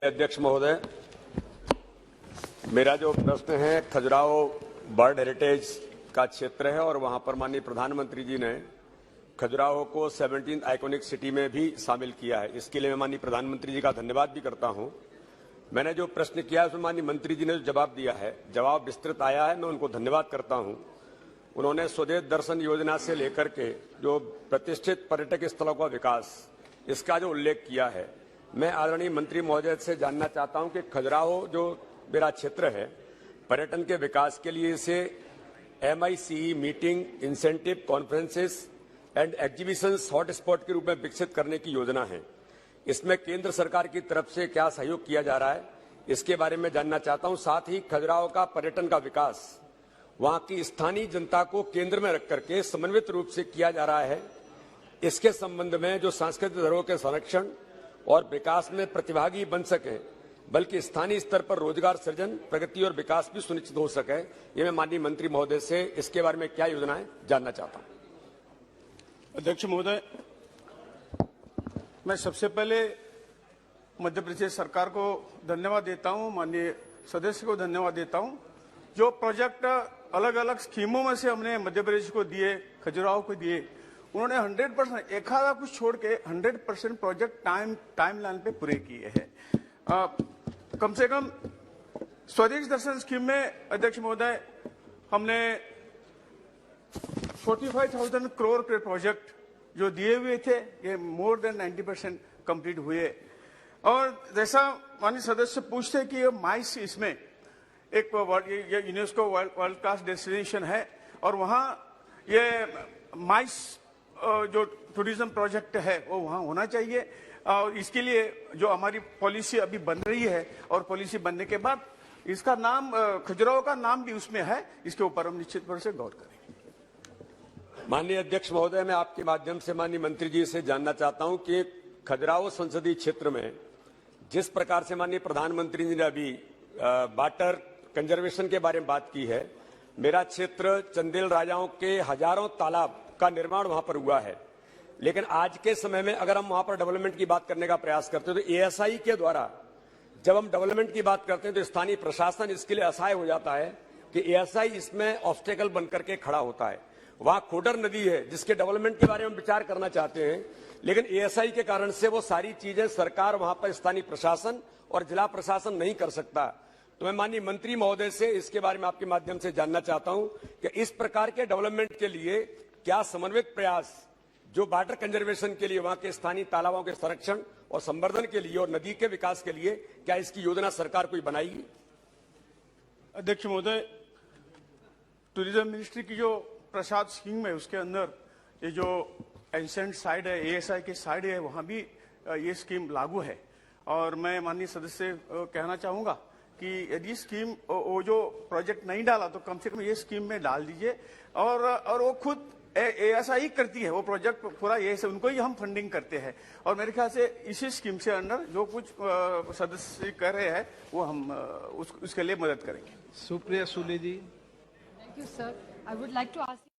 अध्यक्ष महोदय, मेरा जो प्रश्न है खजुराहो बर्ड हेरिटेज का क्षेत्र है और वहां पर माननीय प्रधानमंत्री जी ने खजुराहो को 17th आइकॉनिक सिटी में भी शामिल किया है। इसके लिए मैं माननीय प्रधानमंत्री जी का धन्यवाद भी करता हूं। मैंने जो प्रश्न किया उसमें माननीय मंत्री जी ने जो जवाब दिया है, जवाब विस्तृत आया है, मैं उनको धन्यवाद करता हूं। उन्होंने स्वदेश दर्शन योजना से लेकर के जो प्रतिष्ठित पर्यटक स्थलों का विकास, इसका जो उल्लेख किया है, मैं आदरणीय मंत्री महोदय से जानना चाहता हूं कि खजुराहो जो मेरा क्षेत्र है, पर्यटन के विकास के लिए इसे MICE meeting, incentive, conferences and exhibitions hotspot के रूप में विकसित करने की योजना है। इसमें केंद्र सरकार की तरफ से क्या सहयोग किया जा रहा है, इसके बारे में जानना चाहता हूं। साथ ही खजुराहो का पर्यटन का विकास वहां की स्थानीय जनता को केंद्र में रख करके समन्वित रूप से किया जा रहा है। इसके संबंध में जो सांस्कृतिक धरोहर के संरक्षण और विकास में प्रतिभागी बन सके, बल्कि स्थानीय स्तर पर रोजगार सृजन, प्रगति और विकास भी सुनिश्चित हो सके, ये मैं माननीय मंत्री महोदय से इसके बारे में क्या योजनाएं जानना चाहता हूं। अध्यक्ष महोदय, मैं सबसे पहले मध्य प्रदेश सरकार को धन्यवाद देता हूं, माननीय सदस्य को धन्यवाद देता हूं। जो प्रोजेक्ट अलग अलग स्कीमों में से हमने मध्य प्रदेश को दिए, खजुराहो को दिए, उन्होंने 100% एक आधा कुछ छोड़ के 100% प्रोजेक्ट टाइमलाइन पे पूरे किए हैं। कम से कम स्वदेश दर्शन स्कीम में अध्यक्ष महोदय हमने 45,000 करोड़ के प्रोजेक्ट जो दिए हुए थे, ये मोर देन 90% कंप्लीट हुए। और जैसा माननीय सदस्य पूछते कि माइस इसमें एक यूनेस्को वर्ल्ड क्लास डेस्टिनेशन है और वहाँ ये माइस जो टूरिज्म प्रोजेक्ट है वो वहाँ होना चाहिए। और इसके लिए जो हमारी पॉलिसी अभी बन रही है और पॉलिसी बनने के बाद इसका नाम, खजुराहो का नाम भी उसमें है, इसके ऊपर हम निश्चित रूप से गौर करेंगे। माननीय अध्यक्ष महोदय, मैं आपके माध्यम से माननीय मंत्री जी से जानना चाहता हूं कि खजुराहो संसदीय क्षेत्र में जिस प्रकार से माननीय प्रधानमंत्री जी ने अभी वाटर कंजर्वेशन के बारे में बात की है, मेरा क्षेत्र चंदेल राजाओं के हजारों तालाब का निर्माण वहां पर हुआ है, लेकिन आज के समय में अगर हम वहां पर डेवलपमेंट की बात करने का प्रयास करते हैं तो ASI के द्वारा जब हम डेवलपमेंट की बात करते हैं तो स्थानीय प्रशासन इसके लिए असहाय हो जाता है कि ASI इसमें ऑब्स्टेकल बनकर के खड़ा होता है। वहां खोडर नदी है जिसके डेवलपमेंट के बारे में विचार करना चाहते हैं, लेकिन ASI के कारण से वो सारी चीजें सरकार वहां पर स्थानीय प्रशासन और जिला प्रशासन नहीं कर सकता। तो मैं माननीय मंत्री महोदय से इसके बारे में आपके माध्यम से जानना चाहता हूं कि इस प्रकार के डेवलपमेंट के लिए क्या समन्वित प्रयास जो वाटर कंजर्वेशन के लिए, वहां के स्थानीय तालाबों के संरक्षण और संवर्धन के लिए और नदी के विकास के लिए, क्या इसकी योजना सरकार कोई बनाएगी? अध्यक्ष महोदय, टूरिज्म मिनिस्ट्री की जो प्रसाद स्कीम है उसके अंदर ये जो एंसेंट साइड है, ASI की साइड है, वहां भी ये स्कीम लागू है। और मैं माननीय सदस्य से कहना चाहूंगा कि यदि स्कीम वो जो प्रोजेक्ट नहीं डाला तो कम से कम ये स्कीम में डाल दीजिए। और वो खुद ASI करती है वो प्रोजेक्ट पूरा, ये से उनको ही हम फंडिंग करते हैं। और मेरे ख्याल से इसी स्कीम से अंदर जो कुछ सदस्य कर रहे हैं वो हम उसके लिए मदद करेंगे। Supriya Sule ji. Thank you sir. I would like to ask